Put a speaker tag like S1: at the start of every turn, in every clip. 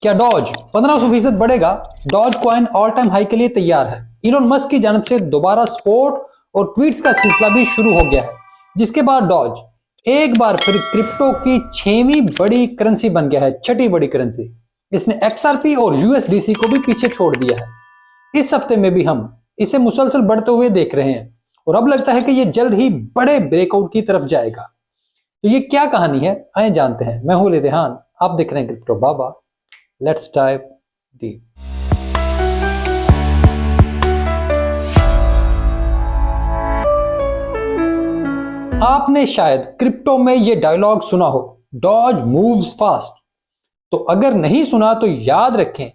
S1: क्या डॉज 1500% बढ़ेगा? Dogecoin all time high के लिए तैयार है। इलोन मस्क की जानब से दोबारा सपोर्ट और ट्वीट्स का सिलसिला भी शुरू हो गया है, जिसके बाद डॉज एक बार फिर क्रिप्टो की 6वीं बड़ी करेंसी बन गया है, छठी बड़ी करेंसी। इसने XRP और USDC को भी पीछे छोड़ दिया है। इस हफ्ते में भी हम इसे मुसलसल बढ़ते हुए देख रहे हैं और अब लगता है कि यह जल्द ही बड़े ब्रेकआउट की तरफ जाएगा। तो ये क्या कहानी है, आइए जानते हैं। मैं हूं रेहान, आप देख रहे हैं crypto Baba. Let's dive deep. आपने शायद क्रिप्टो में ये डायलॉग सुना हो, डॉज मूव्स फास्ट। तो अगर नहीं सुना तो याद रखें,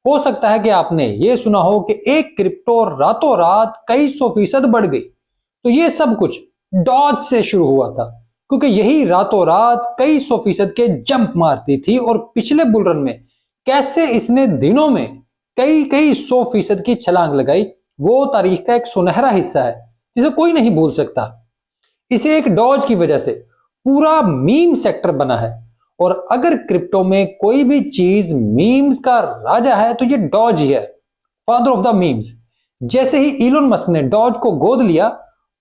S1: हो सकता है कि आपने ये सुना हो कि एक क्रिप्टो रातों रात कई 100% बढ़ गई। तो ये सब कुछ डॉज से शुरू हुआ था, क्योंकि यही रातों रात कई 100% के जंप मारती थी। और पिछले बुल रन में कैसे इसने दिनों में कई कई 100% की छलांग लगाई, वो तारीख का एक सुनहरा हिस्सा है जिसे कोई नहीं भूल सकता। इसे एक डॉज की वजह से पूरा मीम सेक्टर बना है। और अगर क्रिप्टो में कोई भी चीज मीम्स का राजा है तो ये डॉज ही है, फादर ऑफ द मीम्स। जैसे ही इलोन मस्क ने डॉज को गोद लिया,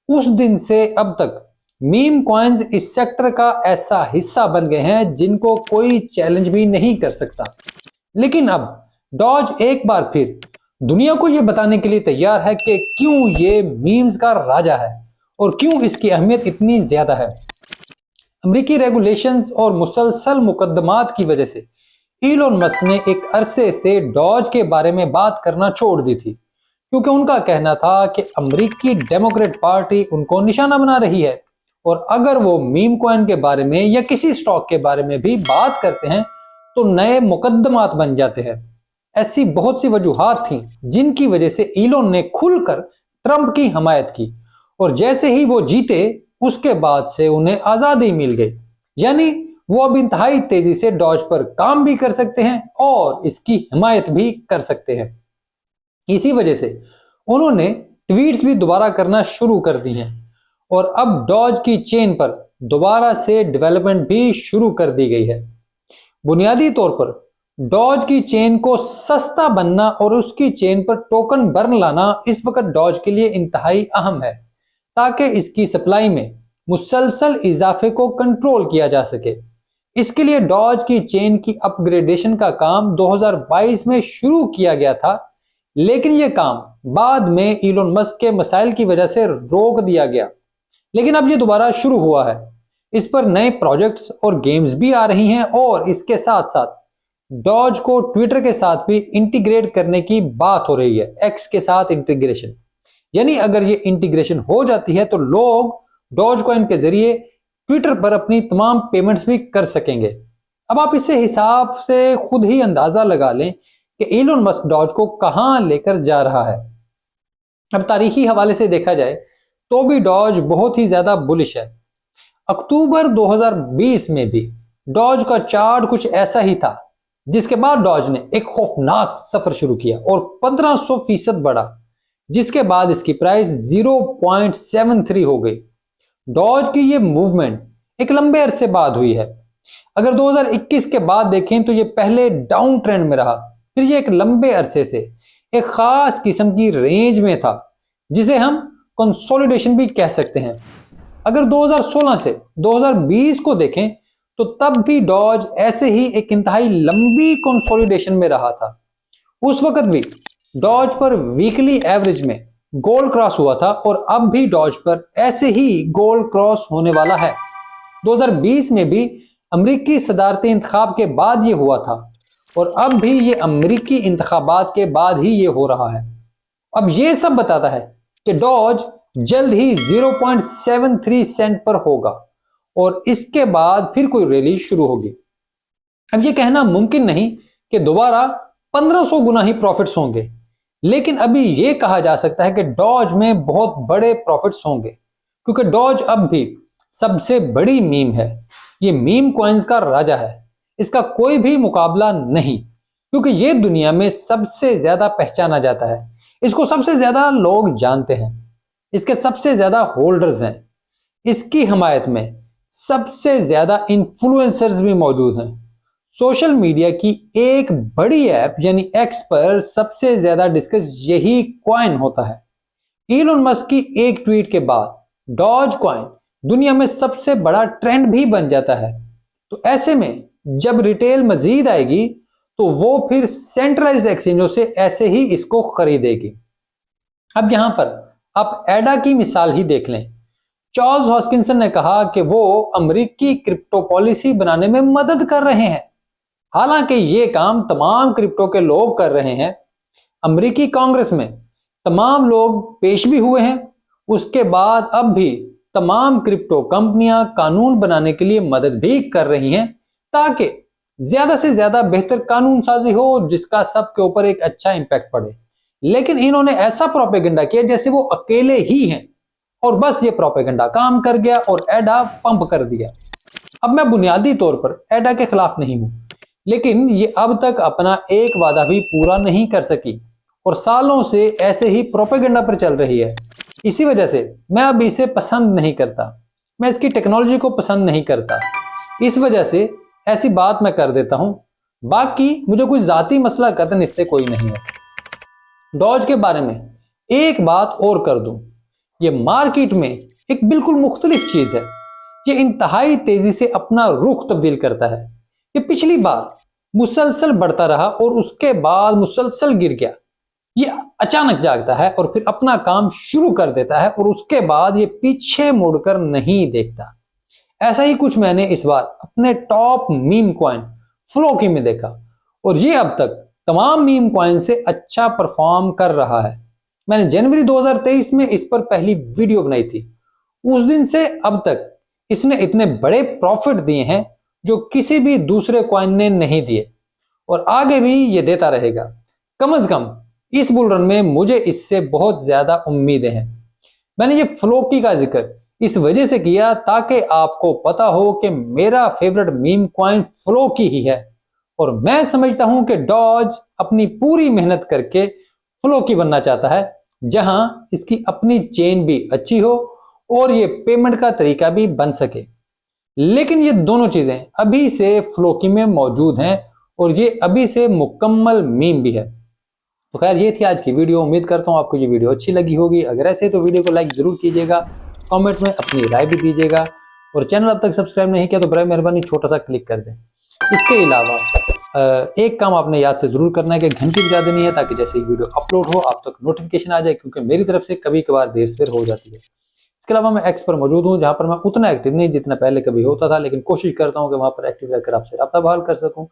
S1: उस दिन से अब तक मीम कॉइन्स इस सेक्टर का ऐसा हिस्सा बन गए हैं जिनको कोई चैलेंज भी नहीं कर सकता। लेकिन अब डॉज एक बार फिर दुनिया को यह बताने के लिए तैयार है कि क्यों ये मीम्स का राजा है और क्यों इसकी अहमियत इतनी ज्यादा है। अमेरिकी रेगुलेशंस और मुसलसल मुकदमात की वजह से इलोन मस्क ने एक अरसे से डॉज के बारे में बात करना छोड़ दी थी, क्योंकि उनका कहना था कि अमेरिकी डेमोक्रेट पार्टी उनको निशाना बना रही है और अगर वो मीम कॉइन के बारे में या किसी स्टॉक के बारे में भी बात करते हैं तो नए मुकदमात बन जाते हैं। ऐसी बहुत सी वजूहात थी जिनकी वजह से इलोन ने खुलकर ट्रंप की हमायत की और जैसे ही वो जीते उसके बाद से उन्हें आजादी मिल गई। यानी वो अब इंतहाई तेजी से डॉज पर काम भी कर सकते हैं और इसकी हिमायत भी कर सकते हैं। इसी वजह से उन्होंने ट्वीट्स भी दोबारा करना शुरू कर दी हैं और अब डॉज की चेन पर दोबारा से डेवलपमेंट भी शुरू कर दी गई है। बुनियादी तौर पर डॉज की चेन को सस्ता बनना और उसकी चेन पर टोकन बर्न लाना इस वक्त डॉज के लिए इंतहाई अहम है, ताकि इसकी सप्लाई में मुसलसल इजाफे को कंट्रोल किया जा सके। इसके लिए डॉज की चेन की अपग्रेडेशन का काम 2022 में शुरू किया गया था, लेकिन यह काम बाद में इलोन मस्क के मसाइल की वजह से रोक दिया गया। लेकिन अब यह दोबारा शुरू हुआ है। इस पर नए प्रोजेक्ट्स और गेम्स भी आ रही हैं और इसके साथ साथ डॉज को ट्विटर के साथ भी इंटीग्रेट करने की बात हो रही है, एक्स के साथ इंटीग्रेशन। यानी अगर ये इंटीग्रेशन हो जाती है तो लोग डॉज कॉइन के जरिए ट्विटर पर अपनी तमाम पेमेंट्स भी कर सकेंगे। अब आप इसे हिसाब से खुद ही अंदाजा लगा लें कि इलोन मस्क डॉज को कहां लेकर जा रहा है। अब तारीखी हवाले से देखा जाए तो भी डॉज बहुत ही ज्यादा बुलिश है। अक्टूबर 2020 में भी डॉज का चार्ट कुछ ऐसा ही था, जिसके बाद डॉज ने एक खौफनाक सफर शुरू किया और 1500% बढ़ा, जिसके बाद इसकी प्राइस 0.73 हो गई। डॉज की ये मूवमेंट एक लंबे अरसे बाद हुई है। अगर 2021 के बाद देखें तो ये पहले डाउन ट्रेंड में रहा, फिर ये एक लंबे अरसे से एक खास किस्म की रेंज में था, जिसे हम कंसोलिडेशन भी कह सकते हैं। अगर 2016 से 2020 को देखें तो तब भी डॉज ऐसे ही एक इंतहाई लंबी कंसोलिडेशन में रहा था। उस वक्त भी डॉज पर वीकली एवरेज में गोल्ड क्रॉस हुआ था और अब भी डॉज पर ऐसे ही गोल्ड क्रॉस होने वाला है। 2020 में भी अमेरिकी सदारती इंतखाब के बाद ये हुआ था और अब भी ये अमेरिकी इंतखाबात के बाद ही ये हो रहा है। अब ये सब बताता है कि डॉज जल्द ही 0.73 सेंट पर होगा और इसके बाद फिर कोई रैली शुरू होगी। अब ये कहना मुमकिन नहीं कि दोबारा 1500 गुना ही प्रॉफिट्स होंगे, लेकिन अभी ये कहा जा सकता है कि डॉज में बहुत बड़े प्रॉफिट्स होंगे, क्योंकि डॉज अब भी सबसे बड़ी मीम है। ये मीम कॉइन्स का राजा है, इसका कोई भी मुकाबला नहीं, क्योंकि ये दुनिया में सबसे ज्यादा पहचाना जाता है। इसको सबसे ज्यादा लोग जानते हैं, इसके सबसे ज्यादा होल्डर्स हैं, इसकी हमायत में सबसे ज्यादा इन्फ्लुएंसर्स भी मौजूद हैं। सोशल मीडिया की एक बड़ी ऐप यानी एक्स पर सबसे ज्यादा डिस्कस यही कॉइन होता है। इलोन मस्क की एक ट्वीट के बाद डॉज कॉइन दुनिया में सबसे बड़ा ट्रेंड भी बन जाता है। तो ऐसे में जब रिटेल मजीद आएगी तो वो फिर सेंट्रलाइज्ड एक्सचेंजों से ऐसे ही इसको खरीदेगी। अब यहां पर आप एडा की मिसाल ही देख लें। चार्ल्स हॉस्किंसन ने कहा कि वो अमेरिकी क्रिप्टो पॉलिसी बनाने में मदद कर रहे हैं। हालांकि ये काम तमाम क्रिप्टो के लोग कर रहे हैं। अमेरिकी कांग्रेस में तमाम लोग पेश भी हुए हैं। उसके बाद अब भी तमाम क्रिप्टो कंपनियां कानून बनाने के लिए मदद भी कर रही हैं ताकि ज्यादा से ज्यादा बेहतर कानून साजी हो जिसका सबके ऊपर एक अच्छा इंपैक्ट पड़े। लेकिन इन्होंने ऐसा प्रोपेगेंडा किया जैसे वो अकेले ही हैं और बस ये प्रोपेगेंडा काम कर गया और एडा पंप कर दिया। अब मैं बुनियादी तौर पर एडा के खिलाफ नहीं हूं, लेकिन ये अब तक अपना एक वादा भी पूरा नहीं कर सकी और सालों से ऐसे ही प्रोपेगेंडा पर चल रही है। इसी वजह से मैं अब इसे पसंद नहीं करता। मैं इसकी टेक्नोलॉजी को पसंद नहीं करता। इस वजह से ऐसी बात मैं कर देता हूं। बाकी मुझे कोई जाती मसला कतन इससे कोई नहीं है। डॉज के बारे में एक बात और कर दूं, ये मार्केट में एक बिल्कुल मुख्तलिफ चीज है। ये इंतहाई तेजी से अपना रुख तब्दील करता है। ये पिछली बार मुसलसल बढ़ता रहा और उसके बाद मुसलसल गिर गया। ये अचानक जागता है और फिर अपना काम शुरू कर देता है और उसके बाद ये पीछे मुड़कर नहीं देखता। ऐसा ही कुछ मैंने इस बार अपने टॉप मीम कॉइन फ्लोकी में देखा और ये अब तक तमाम मीम कॉइन से अच्छा परफॉर्म कर रहा है। मैंने जनवरी 2023 में इस पर पहली वीडियो बनाई थी। उस दिन से अब तक इसने इतने बड़े प्रॉफिट दिए हैं जो किसी भी दूसरे कॉइन ने नहीं दिए और आगे भी ये देता रहेगा। कम से कम इस बुल रन में मुझे इससे बहुत ज्यादा उम्मीदें हैं। मैंने ये फ्लोकी का जिक्र इस वजह से किया ताकि आपको पता हो कि मेरा फेवरेट मीम कॉइन फ्लोकी ही है और मैं समझता हूं कि डॉज अपनी पूरी मेहनत करके फ्लोकी बनना चाहता है जहां इसकी अपनी चेन भी अच्छी हो और ये पेमेंट का तरीका भी बन सके। लेकिन ये दोनों चीजें अभी से फ्लोकी में मौजूद हैं और ये अभी से मुकम्मल मीम भी है। तो खैर ये थी आज की वीडियो। उम्मीद करता हूँ आपको ये वीडियो अच्छी लगी होगी। अगर ऐसे है तो वीडियो को लाइक जरूर कीजिएगा, कमेंट में अपनी राय भी दीजिएगा और चैनल अब तक सब्सक्राइब नहीं किया तो बराए मेहरबानी छोटा सा क्लिक कर दें। इसके अलावा एक काम आपने याद से जरूर करना है कि घंटी बजा देनी है ताकि जैसे ही वीडियो अपलोड हो आप तक नोटिफिकेशन आ जाए, क्योंकि मेरी तरफ से कभी कभार देर सवेर हो जाती है। इसके अलावा मैं एक्स पर मौजूद हूँ जहां पर मैं उतना एक्टिव नहीं जितना पहले कभी होता था, लेकिन कोशिश करता हूँ कि वहां पर एक्टिव रहकर आपसे राब्ता बहाल कर सकूँ।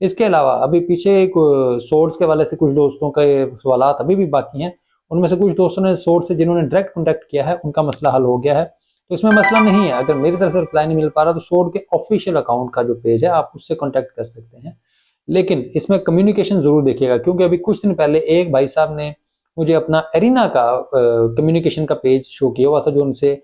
S1: इसके अलावा अभी पीछे एक सोर्स के वाले से कुछ दोस्तों के सवालात अभी भी बाकी हैं। उनमें से कुछ दोस्तों ने सोर्स से जिन्होंने डायरेक्ट कॉन्टैक्ट किया है उनका मसला हल हो गया है, तो इसमें मसला नहीं है। अगर मेरी तरफ से रिप्लाई नहीं मिल पा रहा तो सोर्स के ऑफिशियल अकाउंट का जो पेज है आप उससे कॉन्टैक्ट कर सकते हैं। लेकिन इसमें कम्युनिकेशन जरूर देखिएगा, क्योंकि अभी कुछ दिन पहले एक भाई साहब ने मुझे अपना एरिना का कम्युनिकेशन का पेज शो किया हुआ था जो उनसे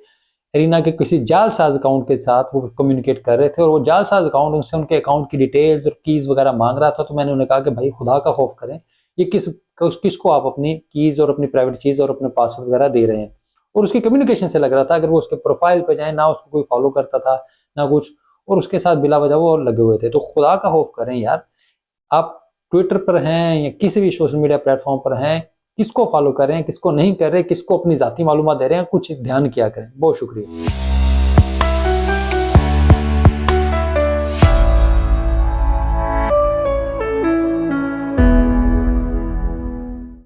S1: एरिना के किसी जालसाज अकाउंट के साथ वो कम्युनिकेट कर रहे थे और वो जालसाज अकाउंट उनसे उनके अकाउंट की डिटेल्स और कीज वगैरह मांग रहा था। तो मैंने उन्हें कहा कि भाई खुदा का खौफ करें, ये किसको आप अपनी कीज और अपनी प्राइवेट चीज और अपने पासवर्ड वगैरह दे रहे हैं। और उसकी कम्युनिकेशन से लग रहा था अगर वो उसके प्रोफाइल पे जाए ना उसको कोई फॉलो करता था ना कुछ, और उसके साथ बिला वजह वो लगे हुए थे। तो खुदा का खौफ करें यार, आप ट्विटर पर हैं या किसी भी सोशल मीडिया प्लेटफॉर्म पर हैं, किसको फॉलो कर रहे हैं किसको नहीं कर रहे, किसको अपनी जाती मालूमात दे रहे हैं, कुछ ध्यान किया करें। बहुत शुक्रिया।